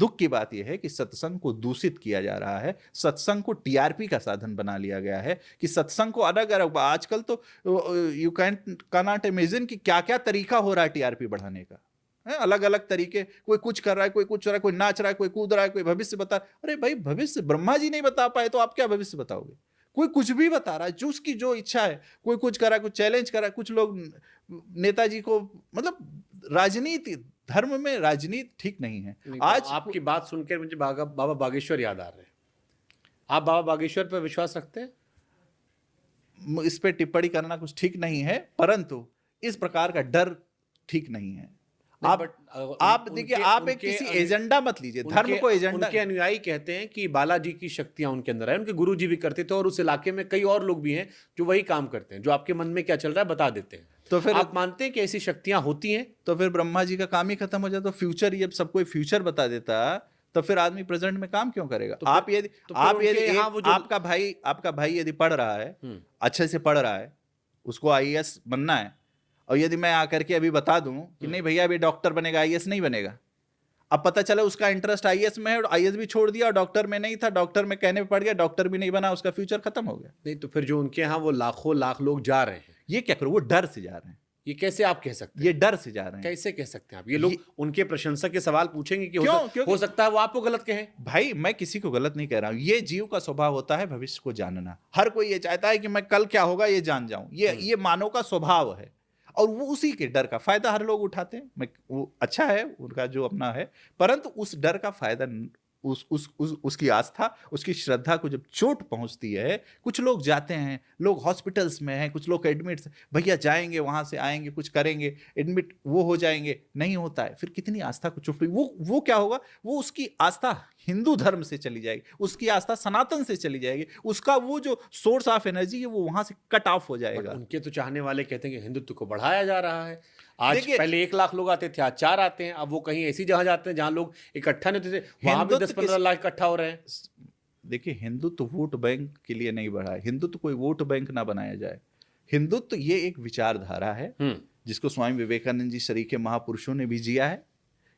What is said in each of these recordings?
दुख की बात यह है कि सत्संग को दूषित किया जा रहा है, सत्संग को टीआरपी का साधन बना लिया गया है कि सत्संग को अलग अलग, आजकल तो यू कैन नॉट इमेजिन कि क्या क्या तरीका हो रहा है टीआरपी बढ़ाने का, है अलग अलग तरीके, कोई कुछ कर रहा है, कोई कुछ कर रहा है, कोई नाच रहा है, कोई कूद रहा है, कोई भविष्य बता। अरे भाई, भविष्य ब्रह्मा जी नहीं बता पाए तो आप क्या भविष्य बताओगे? कोई कुछ भी बता रहा है, जो उसकी जो इच्छा है, कोई कुछ कर रहा है, कुछ चैलेंज कर रहा है। कुछ लोग नेताजी को, मतलब राजनीति, धर्म में राजनीति ठीक नहीं है। आज आपकी बात सुनकर मुझे बाबा बागेश्वर याद आ रहे हैं। आप बाबा बागेश्वर पर विश्वास रखते हैं? इस पे टिप्पणी करना कुछ ठीक नहीं है, परंतु इस प्रकार का डर ठीक नहीं है। आप देखिए, आप एक किसी एजेंडा मत लीजिए, धर्म को एजेंडा। उनके अनुयायी कहते हैं कि बालाजी की शक्तियां उनके अंदर है, उनके गुरुजी भी करते थे और उस इलाके में कई और लोग भी हैं जो वही काम करते हैं, जो आपके मन में क्या चल रहा है बता देते हैं। तो फिर आप मानते हैं कि ऐसी शक्तियां होती हैं? तो फिर ब्रह्मा जी का काम ही खत्म हो जाता। तो फ्यूचर, ये सबको फ्यूचर बता देता, तो फिर आदमी प्रेजेंट में काम क्यों करेगा? तो आप यदि आपका भाई यदि पढ़ रहा है, अच्छे से पढ़ रहा है, उसको आईएएस बनना है, और यदि मैं आकर के अभी बता दूं कि नहीं भैया अभी डॉक्टर बनेगा, आईएएस नहीं बनेगा, अब पता चला उसका इंटरेस्ट आईएएस में है, आईएएस भी छोड़ दिया और डॉक्टर में नहीं था, डॉक्टर में कहने पे पड़ गया, डॉक्टर भी नहीं बना, उसका फ्यूचर खत्म हो गया। नहीं तो फिर जो उनके यहाँ वो लाखों लाख लोग जा रहे हैं, ये क्या करो? वो डर से जा रहे हैं। ये कैसे आप कह सकते हैं? ये डर से जा रहे हैं। कैसे कह सकते हैं आप? ये लोग उनके प्रशंसक के सवाल पूछेंगे कि हो सकता है वो आपको गलत कहें। भाई, मैं किसी को गलत नहीं कह रहा हूं। ये जीव का स्वभाव होता है भविष्य को जानना। हर कोई ये चाहता है कि मैं कल क्या होगा ये जान जाऊं। ये मानव का स्वभाव है, और वो उसी के डर का फायदा हर लोग उठाते हैं। वो अच्छा है उनका जो अपना है, परंतु उस डर का फायदा उसकी आस्था, उसकी श्रद्धा को जब चोट पहुंचती है, कुछ लोग जाते हैं, लोग हॉस्पिटल्स में हैं, कुछ लोग एडमिट, भैया जाएंगे वहां से आएंगे, कुछ करेंगे, एडमिट वो हो जाएंगे, नहीं होता है, फिर कितनी आस्था को चुप। वो क्या होगा? वो उसकी आस्था हिंदू धर्म से चली जाएगी, उसकी आस्था सनातन से चली जाएगी, उसका वो जो सोर्स ऑफ एनर्जी है वो वहां से कट ऑफ हो जाएगा। उनके तो चाहने वाले कहते हैं कि हिंदुत्व को बढ़ाया जा रहा है। आज पहले 1 लाख लोग आते थे, आज 4 आते हैं। अब वो कहीं ऐसी जगह जाते हैं जहां लोग इकट्ठा नहीं होते थे, वहां भी 10-15 लाख इकट्ठा हो रहे हैं। देखिए, हिंदुत्व वोट बैंक के लिए नहीं बढ़ा है। हिंदुत्व कोई वोट बैंक ना बनाया जाए। हिंदुत्व ये एक विचारधारा है जिसको स्वामी विवेकानंद जी सरीखे महापुरुषों ने भी जिया है,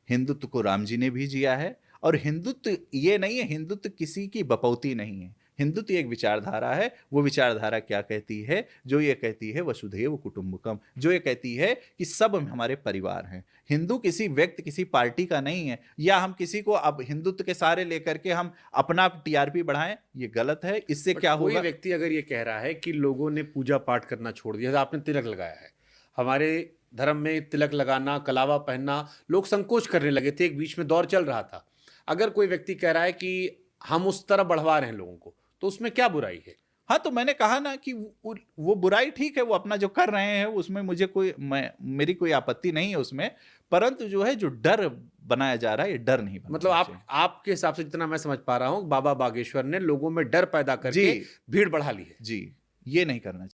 हिंदुत्व को राम जी ने भी जिया है। और हिंदुत्व ये नहीं है, हिंदुत्व किसी की बपौती नहीं है। हिंदुत्व एक विचारधारा है। वो विचारधारा क्या कहती है? जो ये कहती है वसुधैव कुटुंबकम, जो ये कहती है कि सब हमारे परिवार हैं। हिंदू किसी व्यक्ति, किसी पार्टी का नहीं है, या हम किसी को अब हिंदुत्व के सारे लेकर के हम अपना टीआरपी बढ़ाएं, ये गलत है। इससे क्या होगा? कोई व्यक्ति अगर ये कह रहा है कि लोगों ने पूजा पाठ करना छोड़ दिया, आपने तिलक लगाया है, हमारे धर्म में तिलक लगाना, कलावा पहनना लोग संकोच करने लगे थे, एक बीच में दौर चल रहा था। अगर कोई व्यक्ति कह रहा है कि हम उस तरफ बढ़वा रहे हैं लोगों को, तो उसमें क्या बुराई है? हाँ, तो मैंने कहा ना कि वो बुराई ठीक है, वो अपना जो कर रहे हैं उसमें मुझे मेरी कोई आपत्ति नहीं है उसमें, परंतु जो है, जो डर बनाया जा रहा है, ये डर नहीं बनना। मतलब आपके हिसाब से जितना मैं समझ पा रहा हूं, बाबा बागेश्वर ने लोगों में डर पैदा करके भीड़ बढ़ा ली है। जी, ये नहीं करना चाहिए।